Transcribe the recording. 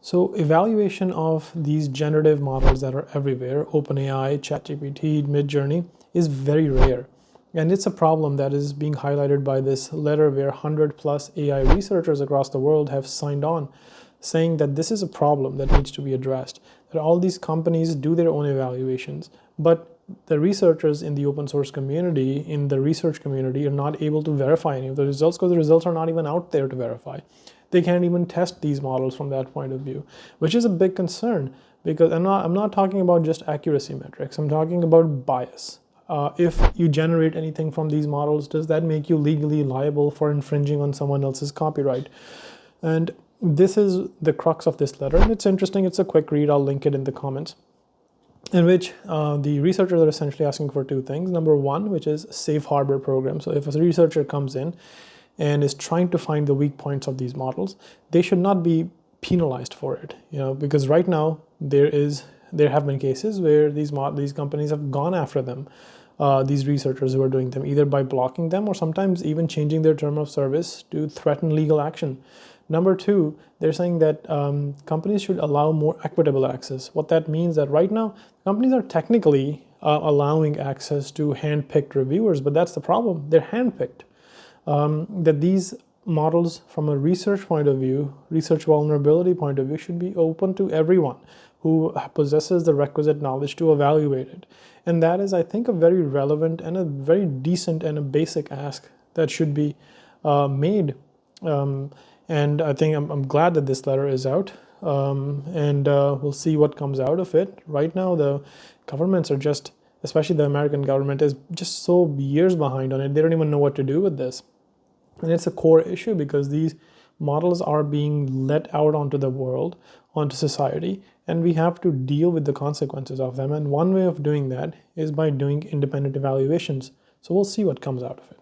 So evaluation of these generative models that are everywhere, OpenAI, ChatGPT, Midjourney, is very rare. And it's a problem that is being highlighted by this letter where 100 plus AI researchers across the world have signed on, saying that this is a problem that needs to be addressed. That all these companies do their own evaluations, but the researchers in the open source community, in the research community, are not able to verify any of the results because the results are not even out there to verify. They can't even test these models from that point of view, which is a big concern because I'm not talking about just accuracy metrics. I'm talking about bias. If you generate anything from these models, does that make you legally liable for infringing on someone else's copyright? And this is the crux of this letter. And it's interesting. It's a quick read. I'll link it in the comments, in which the researchers are essentially asking for two things. Number one, which is safe harbor program. So if a researcher comes in and is trying to find the weak points of these models, they should not be penalized for it, because right now there have been cases where these companies have gone after them, these researchers who are doing them, either by blocking them or sometimes even changing their term of service to threaten legal action. Number two, they're saying that companies should allow more equitable access. What that means that right now companies are technically allowing access to hand-picked reviewers, but that's the problem. They're hand-picked. That these models from a research point of view, research vulnerability point of view, should be open to everyone who possesses the requisite knowledge to evaluate it. And that is, I think, a very relevant and a very decent and a basic ask that should be made. And I think I'm glad that this letter is out, and we'll see what comes out of it. Right now, the governments are just, especially the American government, is just so years behind on it. They don't even know what to do with this. And it's a core issue because these models are being let out onto the world, onto society, and we have to deal with the consequences of them. And one way of doing that is by doing independent evaluations. So we'll see what comes out of it.